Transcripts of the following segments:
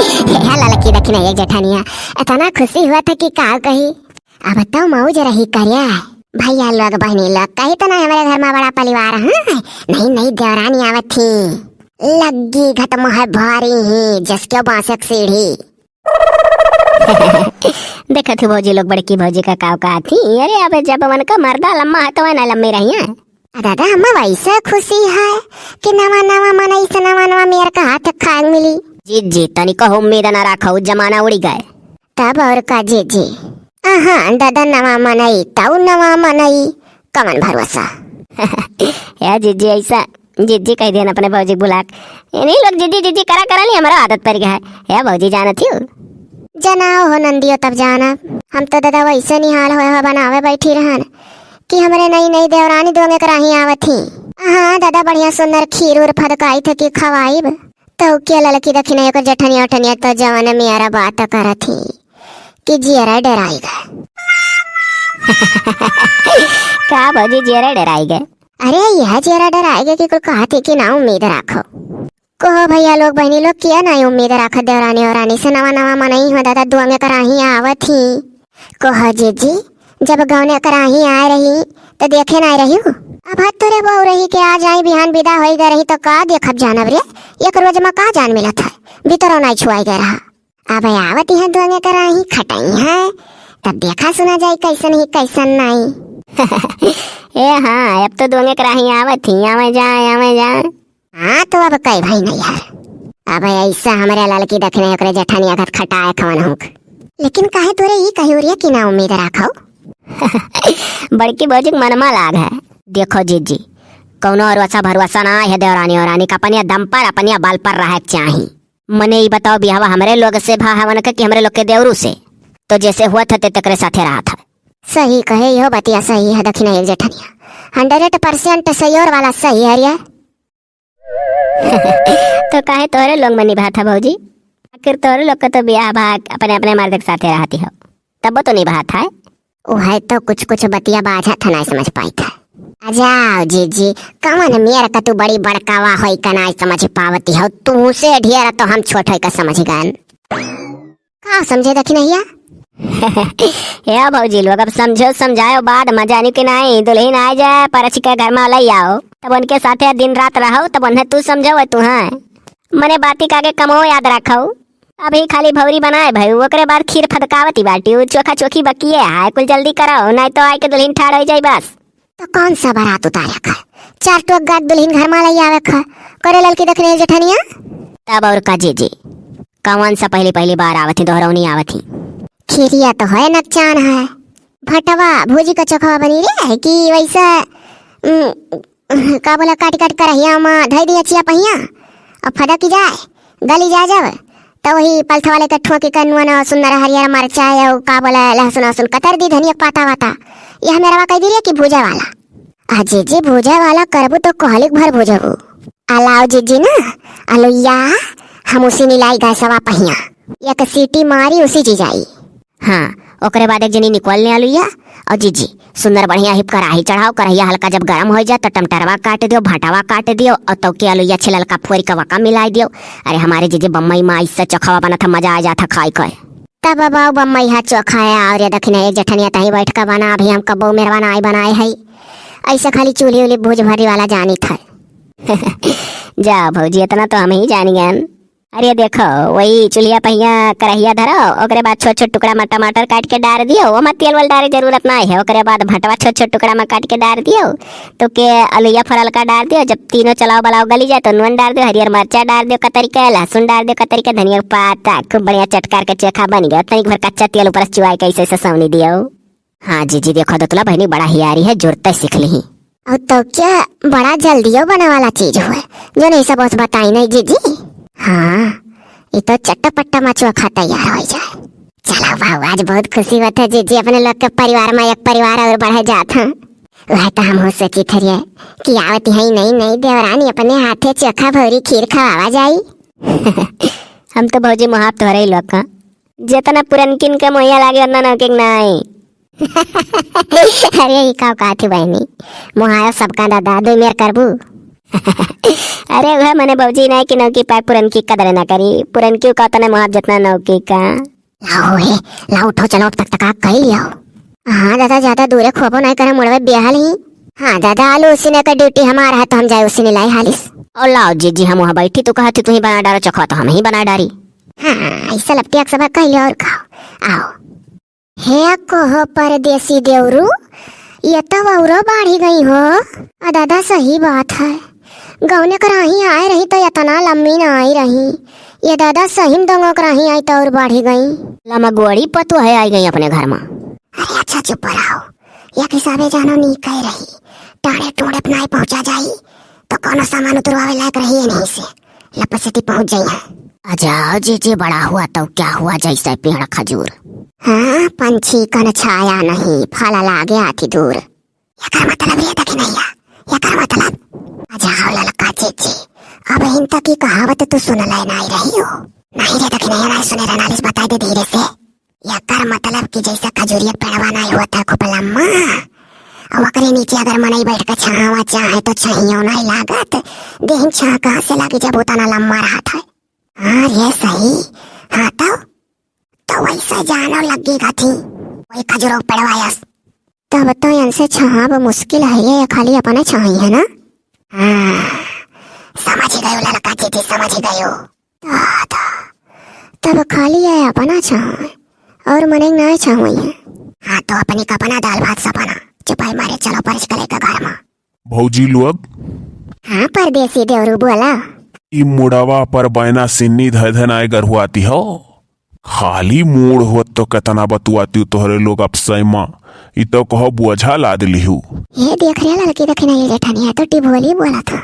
लड़की देखी नहीं एक जेठानिया इतना खुशी हुआ था कि का कही। अब बताओ मऊ जरा ही करिया भैया लोग बहनी लोग कही तो नहीं हमारे घर में बड़ा परिवार है। नहीं नहीं देवरानी आवत थी लगी खत्म है भारी ही जसके बांसक सीढ़ी। देखा थी भौजी लोग बड़की भौजी का काव का थी। अरे अब जब मन का मर्दा लम्बा है तो ना लम्बी रही है। दादा हम वैसे खुशी है कि नवा नवा मन ऐसा नवा नवा मेरे का हाथ खाए मिली। जी जी तनी को उम्मीद न रखो जमाना उड़ी गए तब और का जी जी। हाँ दादा नवा मनई ताऊ नवा मनई कमन भरोसा। या जीजी ऐसा जीजी कह देना अपने भौजी बुलाक नहीं लोग जीजी जीजी करा करा नहीं हमारा आदत पड़ गया है। या भौजी जाना थी जनाओ हो नंदियो तब जाना। हम तो दादा वैसे नहीं हाल हो बनावे बैठी रहन कि हमारे नई नई देवरानी दोगे कराही आवत थी। हाँ दादा बढ़िया सुंदर खीर उर फदकाई थे कि खवाईब तो के लड़की देखी नहीं जठनिया उठनिया तो जवान मेरा बात कर थी कि जियरा डराएगा। क्या भौजी जियरा डराएगा? अरे यह जियरा डराएगा कि कुछ कहा थी कि ना उम्मीद रखो कहो भैया लोग बहनी लोग किया नहीं उम्मीद रखो देवरानी और रानी से नवा नवा मनई हो दादा दुआ में कराही आवत थी। कहो जीजी जब गाँव ने कराही आ रही तो देखे नहीं रही हूँ। अब हाथ तोरे बहु रही के आ जाए बिहान विदा हो गए रही तो का देखब जानब रे एक रोज में का जान मिला था भीतरों नहीं छुआई गए रहा। अब आवत यहाँ दुआ कराही खटाई है तब देखा सुना जाए कैसन ही कैसन नहीं। ए हाँ अब तो दुआ कराही आवत थी आवे जाए। हाँ तो अब कई भाई नहीं यार अब ऐसा हमारे लड़की देखने ओकरे जेठानिया घर खटाए खवन हुक लेकिन काहे तोरे ई कही उरिया कि ना उम्मीद रखो। बड़की भौजी मनमा लाग है। देखो जीजी कौनो भरोसा भरोसा ना है देवरानी और रानी का अपनिया दम पर अपनिया बाल पर रहे चाहिए। मने ही बताओ बिहावा हमारे लोग से भावन कि हमारे लोग के देवरू से तो जैसे हुआ था तकरे साथे रहा था। सही कहे यो बतिया सही है दक्षिणा एक जेठनिया 100% सही और वाला सही है रिया। तो काहे तोरे लोग में निभा था भौजी आखिर तोरे लोग का तो ब्याह भाग अपने अपने मर्द के साथे रहती हो तब तो निभा था। वो है तो कुछ कुछ बतिया बाझा था नहीं समझ पाई था। जाओ जीजी कमन मेरा का तू बड़ी बड़कावा होई का नहीं समझ पावती हो तू से ढेर तो हम छोट होई का समझ गन का समझे दखी नहीं या भौजी लोग अब समझो समझाओ बाद मजा नहीं कि नहीं दुल्हन आ जाए परछ के घर में ले आओ तब उनके साथे दिन रात रहो तब उन्हें तू समझो तू है मने बाती कागे कमो याद रखो। अभी खाली भौरी बनाए भाई ओकरे बाद खीर फदकावती बाटी चोखा चोखी बकिए हाय कुल जल्दी करो नहीं तो आए के दुल्हन ठाड़ हो जाए बस। तो कौन सा बारात उतारे खा 4 टोक गात दुल्हन घर में ले आवे खा करे लड़की देखने जेठनिया तब और का जीजी कौन सा पहली बार आवती दोहरौनी आवती। खीरिया तो है नकचान है भटवा भोजी का चोखा बनी रे कि वैसा का बोला काट काट कर रहिया में धई दिया छिया पहिया और फदक जाए गली जा जावे तो वही पलथा वाले के ठोकी कर नुआ सुंदर हरियर मरचा या का बोला लहसुन लहसुन कतर दी धनिया पाता वाता यह मेरा कह दिया कि भूजा वाला आ जीजी भूजा वाला करबू तो कोहलिक भर भूजबू अलाओ जीजी ना अलुया हम उसी मिलाई गए सवा पहिया एक सीटी मारी उसी चीज आई। हाँ ओकरे बाद एक जनी निकलने अलुया और जीजी सुंदर बढ़िया हिप कराही चढ़ाओ करहिया हल्का जब गर्म हो जाए तो टमटरवा काट दियो भाटावा काट दियो और तो के अलुया छिलल का फोरी का वका मिलाई दियो। अरे हमारे जीजी बम्मई माँ इससे चोखा बना था मजा आ जाता खाई खाए तब बाबा बम्मई है चोखा है और ये दखिना एक जठनिया तही बैठ कर बना अभी हम कबो मेरा बनाए है ऐसा खाली चूल्ही उली भूज भरी वाला जानी था। जा भौजी इतना तो हम ही जानी गए। अरे देखो वही चूल्हिया पहिया करहिया धरो ओकरे बाद छोट छोट टुकड़ा में टमाटर काट के डाल दियो वो मत तेल वाल डाले जरूरत नहीं है। ओकरे बाद भटवा छोट छोट टुकड़ा में काट के डाल दियो तो के अलुया फरल का डाल दियो जब तीनों चलाओ बलाओ गली जाए तो नून डाल दियो हरियर मिर्चा डाल दियो कतरी के लहसुन डाल दियो कतरी के धनिया पाता खूब बढ़िया चटकार के चोखा बन गया तनिक भर कच्चा तेल ऊपर चुवाई कैसे से सवनी दियो। हाँ जीजी देखो दोतला बहनी बड़ा हियारी है जुड़ते सीख ली और तो क्या बड़ा जल्दियो बना वाला चीज हुआ जो नहीं सब बताई नहीं जीजी। हाँ ये तो चट्टा मचुआ खा तैयार हो जाए। चलो बाबू आज बहुत खुशी बात है जीजी अपने लोग के परिवार में एक परिवार और बढ़े जात हैं। वह तो हम हो सोची थे कि आवती है नहीं देवरानी अपने हाथे चोखा भौरी खीर खवावा जाई। हम तो भौजी मुहाब तो रही लोग का जितना पुरनकिन के मोया लागे उतना नौकिक नहीं। अरे ये का थी बहनी मुहायो सबका दादा दो मेर करबू अरे वह मने बौजी नहीं कि नौकी पाए पुरन की कदर ना करी, पुरन की का तने मुआव जितना नौकी का। लाओ हे लाओ उठो चलो तक तक कह लियो। हाँ दादा ज्यादा दूर खोपो नहीं करे मुड़वे बेहाल ही। हाँ दादा आलू उसी ने का ड्यूटी हमारा है तो हम जाए उसी ने लाई हालिस। और लाओ जी हम वहाँ बैठी तो कहती तू ही बना डालो चखो तो हम ही बना डारी। हाँ ऐसा लपटी अक्सर कह लियो और खाओ आओ। हे कहो परदेसी देवरू ये तो वौरो बाढ़ी गई हो। दादा सही बात है, गौने कराही आए रही तो इतना लम्बी ना आई रही, ये दादा सही में दोनों कराही आई तो और बाढ़ी गई। लमा गोड़ी पतो है आई गई अपने घर में। अरे अच्छा चुप रहो, या हिसाबे जानो नहीं कह रही, टाड़े टूड़े अपना पहुंचा जाई तो कोनो सामान उतरवावे लायक रही है नहीं से लपसती पहुंच जाई है। अजा जी बड़ा हुआ तो क्या हुआ जैसे पेड़ खजूर। हाँ पंछी कन छाया नहीं फल लागे आती दूर। यकर मतलब ये था कि नहीं यकर मतलब अजा ललका चीची अब इन तक की कहावत तू सुन ले नहीं रही हो। नहीं रे तक नहीं रही सुने रनालिस बता दे धीरे से। यकर मतलब कि जैसे खजूरिया पेड़वा नहीं हुआ था खूब लम्मा और वकरे नीचे अगर मनई बैठ कर छावा चाहे तो छहियो नहीं लागत, देहिन छा कहाँ से लागे जब उतना लम्बा रहा था। हाँ ये सही। हाँ तो वैसा जानो लगेगा थी वही खजूरों पेड़वायस। तब तो इनसे छाव मुश्किल है ये खाली अपने छाई है ना। हाँ समझ गयो लड़का जी समझ गयो। तब खाली है अपना छाव और मने ना छाव है। हाँ तो अपनी कपना दाल भात सपना चुपाई मारे चलो परच करे का घर में। भौजी लोग हाँ परदेसी देवरू बोला। ई मुड़वा पर बैना सिन्नी धन आए घर हुआती हो, खाली मूड हो तो कतना बतुआती तोहरे लोग अपसैमा ई तो कहो बोझा लाद लिहू। ये देख रहे लड़की देखे नहीं जेठानी है तो टिभोली बोला था।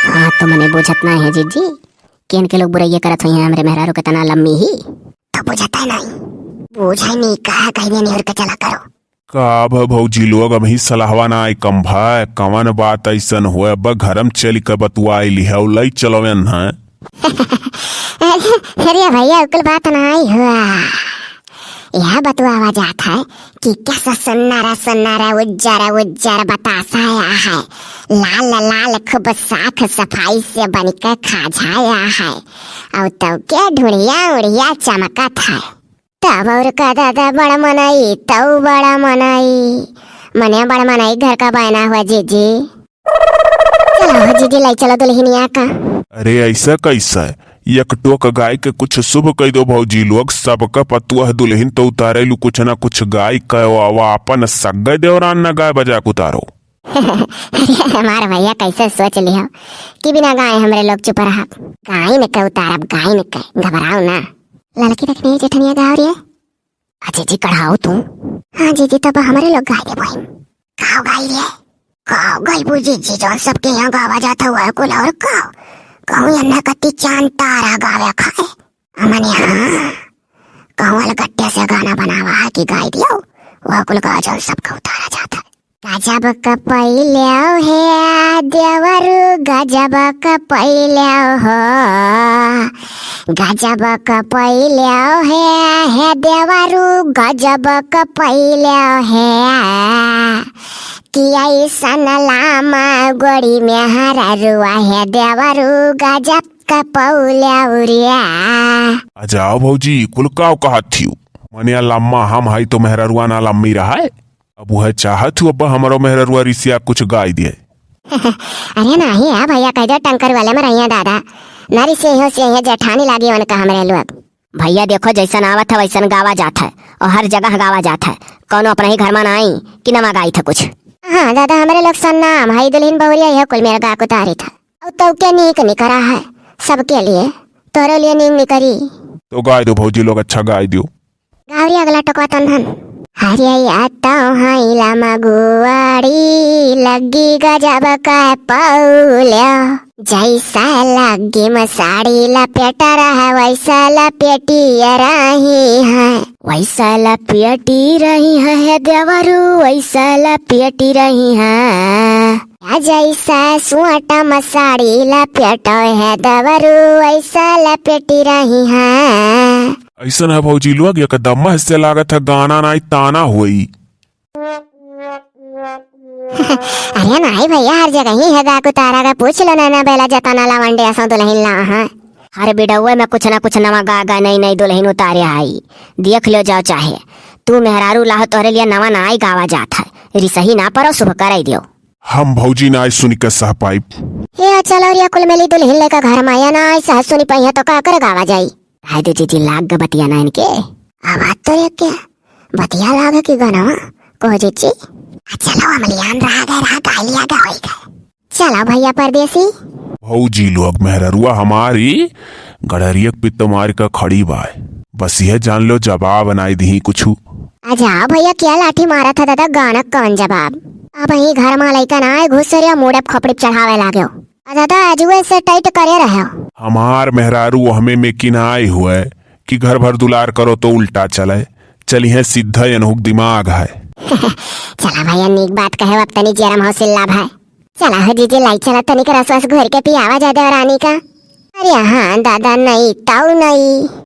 हाँ तो मने बुझत नहीं है जीजी केन के लोग बुराई करत हुई है हमरे मेहरारू कतना लम्मी ही तो बुझता नहीं बुझाई नहीं कहा कह देनी और के चला करो। का भौजी लोग अभी सलाहवा ना आई कम भाई कवन बात ऐसन हुए अब घरम चली कर बतुआई लिहा लई चलोवन है। अरे भैया उकल बात नहीं हुआ, यह बतुआवा जाता है कि कैसा सुन्नरा उज्जर बतासा आया है, लाल लाल खूब साफ सफाई से बनकर खाजाया है और तब क्या ढूंढिया चमका था। तब और का दादा बड़ा मनाई तो बड़ा मनाई मने बड़ा मनाई घर का बना हुआ जीजी। चलो जीजी लाई चलो दुल्हनिया का। अरे ऐसा कैसा एक टोक गाय के कुछ शुभ कह दो भौजी लोग सबका पतुआ दुल्हन तो उतारे लू कुछ ना कुछ गाय का अपन सगे देवरान न गाय बजा के उतारो। हमारे भैया कैसे सोच लिया कि बिना गाय हमरे लोग चुप रहा, गाय न के उतारब गाय न के घबराओ ना। लड़की देखने जेठनिया गाँव रे अजय जी कढ़ाओ तू। हाँ जीजी तब हमारे लोग गाय दे बहन गाँव गाय रे गाँव गाय बुझी जी जो सबके यहाँ गावा जाता हुआ है कुल और गाँव गाँव अन्ना कत्ती चांद तारा गावे खाए अमन यहाँ गाँव वाले गट्टे से गाना बनावा है कि गाय दियो वह कुल गाँव जो सबका उतारा जाता है। गजब कपैल्याओ हे देवरू गजब कपैल्याओ हो, गजब कपैल्याओ हे देवरू गजब कपैल्याओ हे कि ऐसन लामा गोड़ी में हररुआ है देवरू गजब कपौल्याओ रिया। अजाओ भौजी कुल काव कहा थी मनिया लम्मा हम हाई तो मेहररुआ ना लम्मी रहा है अब वह चाहत हूँ अब हमारो मेहररुआ रिसिया कुछ गाय दिए। अरे नहीं है भैया कह दो टंकर वाले में रहिए दादा नारी से हो जेठानी लागी वन का हमरे लोग। भैया देखो जैसन आवत है वैसन गावा जाता है और हर जगह गावा जाता है, कौन अपना ही घर में ना आई कि नमा गाई था कुछ। हाँ दादा हमारे लोग सन नाम हाई दुल्हन बहुरिया यह कुल मेरा गा को तारी था और तो क्या नीक निकरा है सबके लिए तोरे लिए नीक निकरी तो गाय दो भौजी लोग अच्छा गाय दो। गावरी अगला टकवा तंधन हरिया तो हाइला मगुआड़ी लगी गजब का पौल्या जैसा लगी मसाड़ी लपेट रहा वैसा लपेटी रही है, वैसा लपेटी रही है देवरू वैसा लपेटी रही है, जैसा सुआटा मसाड़ी लपेट है देवरू वैसा लपेटी रही है। ऐसा है भौजी लोग एकदम से लागत है गाना नाई ताना हुई। अरे नहीं भैया, हर जगह ही है गा कुतारा का, पूछ लो ना बेला जताना लावंडे असो दुल्हन ला हाँ। हर बिडौए में कुछ ना कुछ नवा गा नई नई दुल्हन उतारे आई, देख लो जाओ चाहे। तू मेहरारू लाह तोहरे लिए नवा नाई गावा जात है, रिसही ना परो सुबह कराई दियो। हम भौजी ना सुनी के सह पाइप। ये चलो रिया कुल मिली दुल्हन लेकर घर में आया ना सह सुनी पहिया तो का कर गावा जाई। हाय दे जीजी लाग ग बतिया ना इनके आवाज तो ये क्या बतिया लाग की गाना को जीजी। चलो अमलियान रहा गालिया गा होई गए। चलो भैया परदेसी। भौजी लोग मेहररुआ हमारी गड़रिया पित्त मार का खड़ी बाय, बस यह जान लो जवाब बनाई दी कुछ। अच्छा भैया क्या लाठी मारा था दादा, गाना कौन जवाब। अब ही घर में लइका ना घुस रिया मुड़े खपड़ी चढ़ावे लागो। दादा अजुए से टाइट करे रहे हो। हमार मेहरारू हमें में किनाए हुए कि घर भर दुलार करो तो उल्टा चले, चली है सीधा अनहुक दिमाग है। चला भैया नीक बात कहे, अब तनी जरम हो सिल्ला भाई। चला हो जीजी लाई चला तनी का रसवस घर के पियावा जादे रानी का। अरे हाँ दादा नहीं ताऊ नहीं।